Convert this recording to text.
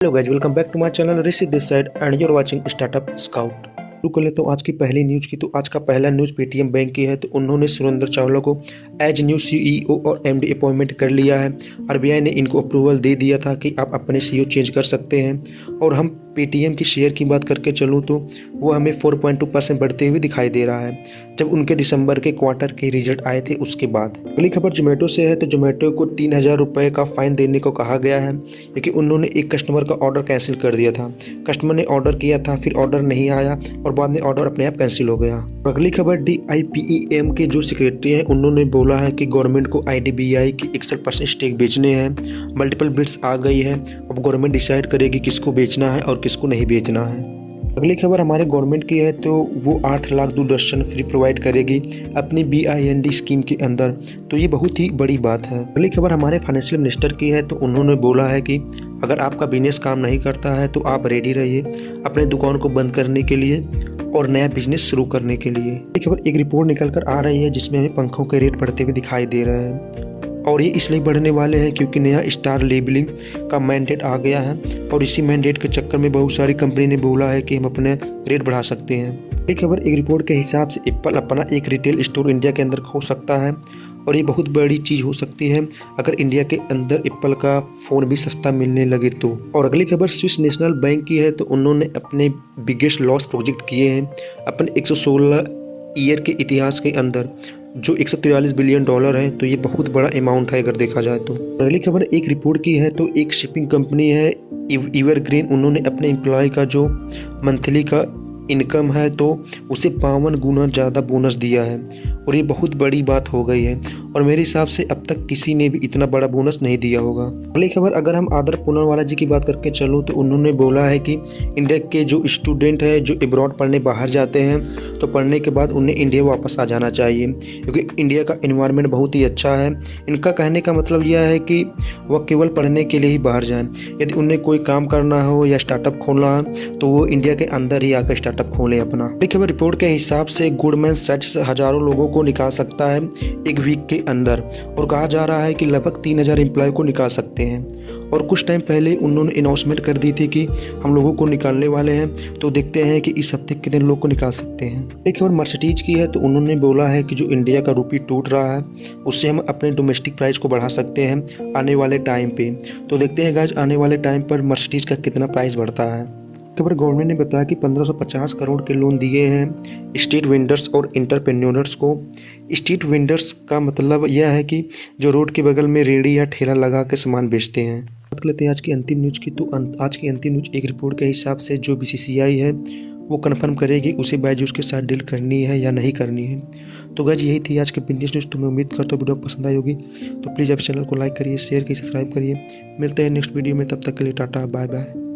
Hello guys, welcome back to my channel Rishi this side and you are watching startup scout. शुरू कर लेते हो आज की पहली न्यूज की। तो आज का पहला न्यूज पेटीएम बैंक की है। तो उन्होंने सुरेंद्र चावला को एज न्यू सीईओ और एमडी अपॉइंटमेंट कर लिया है। आरबीआई ने इनको अप्रूवल दे दिया था कि आप अपने सीईओ चेंज कर सकते हैं। और हम पेटीएम की शेयर की बात करके चलूँ तो वो हमें 4.2% बढ़ते हुए दिखाई दे रहा है जब उनके दिसंबर के क्वार्टर के रिजल्ट आए थे उसके बाद। अगली खबर जोमेटो से है। तो जोमेटो को 3,000 रुपये का फाइन देने को कहा गया है क्योंकि उन्होंने एक कस्टमर का ऑर्डर कैंसिल कर दिया था। कस्टमर ने ऑर्डर किया था, फिर ऑर्डर नहीं आया और बाद में ऑर्डर अपने आप कैंसिल हो गया। अगली खबर DIPEM के जो सेक्रेटरी हैं उन्होंने बोला है कि गवर्नमेंट को IDBI की 61% स्टेक बेचने हैं। मल्टीपल बिड्स आ गई है, अब गवर्नमेंट डिसाइड करेगी किसको बेचना है और किसको नहीं बेचना है। अगली खबर हमारे गवर्नमेंट की है। तो वो 8 लाख दूरदर्शन फ्री प्रोवाइड करेगी अपनी BIND स्कीम के अंदर। तो ये बहुत ही बड़ी बात है। अगली खबर हमारे फाइनेंशियल मिनिस्टर की है। तो उन्होंने बोला है कि अगर आपका बिजनेस काम नहीं करता है तो आप रेडी रहिए अपने दुकान को बंद करने के लिए और नया बिजनेस शुरू करने के लिए। ये खबर एक रिपोर्ट निकल कर आ रही है जिसमें हमें पंखों के रेट बढ़ते हुए दिखाई दे रहे हैं और ये इसलिए बढ़ने वाले हैं क्योंकि नया स्टार लेबलिंग का मैंडेट आ गया है और इसी मैंडेट के चक्कर में बहुत सारी कंपनी ने बोला है कि हम अपने रेट बढ़ा सकते हैं। ये खबर एक रिपोर्ट के हिसाब से एप्पल अपना एक रिटेल स्टोर इंडिया के अंदर खोल सकता है और ये बहुत बड़ी चीज़ हो सकती है अगर इंडिया के अंदर एप्पल का फ़ोन भी सस्ता मिलने लगे तो। और अगली खबर स्विस नेशनल बैंक की है। तो उन्होंने अपने बिगेस्ट लॉस प्रोजेक्ट किए हैं अपने 116 ईयर के इतिहास के अंदर जो 143 बिलियन डॉलर है। तो ये बहुत बड़ा अमाउंट है अगर देखा जाए तो। अगली खबर एक रिपोर्ट की है। तो एक शिपिंग कंपनी है एवरग्रीन, उन्होंने अपने एम्प्लॉय का जो मंथली का इनकम है तो उसे 52 गुना ज़्यादा बोनस दिया है और ये बहुत बड़ी बात हो गई है और मेरे हिसाब से अब तक किसी ने भी इतना बड़ा बोनस नहीं दिया होगा। अगली खबर अगर हम आदर पूनावाला जी की बात करके चलूँ तो उन्होंने बोला है कि इंडिया के जो स्टूडेंट हैं जो अब्रॉड पढ़ने बाहर जाते हैं तो पढ़ने के बाद उन्हें इंडिया वापस आ जाना चाहिए क्योंकि इंडिया का एनवायरनमेंट बहुत ही अच्छा है। इनका कहने का मतलब यह है कि वह केवल पढ़ने के लिए ही बाहर जाएँ। यदि उन्हें कोई काम करना हो या स्टार्टअप खोलना है तो वो इंडिया के अंदर ही आकर स्टार्टअप खोलें अपना। अगली खबर रिपोर्ट के हिसाब से गुडमैन सैच्स हज़ारों लोगों को निकाल सकता है एक वीक के अंदर और कहा जा रहा है कि लगभग 3,000 एम्प्लॉय को निकाल सकते हैं। और कुछ टाइम पहले उन्होंने अनाउंसमेंट कर दी थी कि हम लोगों को निकालने वाले हैं। तो देखते हैं कि इस हफ्ते कितने लोग को निकाल सकते हैं। एक खबर मर्सिडीज की है। तो उन्होंने बोला है कि जो इंडिया का रुपये टूट रहा है उससे हम अपने डोमेस्टिक प्राइस को बढ़ा सकते हैं आने वाले टाइम पे। तो देखते हैं गाइस आने वाले टाइम पर मर्सिडीज का कितना प्राइस बढ़ता है। खबर गवर्नमेंट ने बताया कि 1550 करोड़ के लोन दिए हैं स्ट्रीट वेंडर्स और इंटरप्रेन्योर्स को। स्ट्रीट वेंडर्स का मतलब यह है कि जो रोड के बगल में रेहड़ी या ठेला लगा के सामान बेचते हैं। बात कर लेते हैं आज की अंतिम न्यूज की। तो आज की अंतिम न्यूज एक रिपोर्ट के हिसाब से जो BCCI है वो कंफर्म करेगी उसे बायजूस के साथ डील करनी है या नहीं करनी है। तो गाइस यही थी आज की बिजनेस न्यूज़। तो मैं उम्मीद करता हूँ वीडियो पसंद आई होगी। तो प्लीज़ आप चैनल को लाइक करिए, शेयर करिए, सब्सक्राइब करिए। मिलते हैं नेक्स्ट वीडियो में, तब तक के लिए टाटा बाय बाय।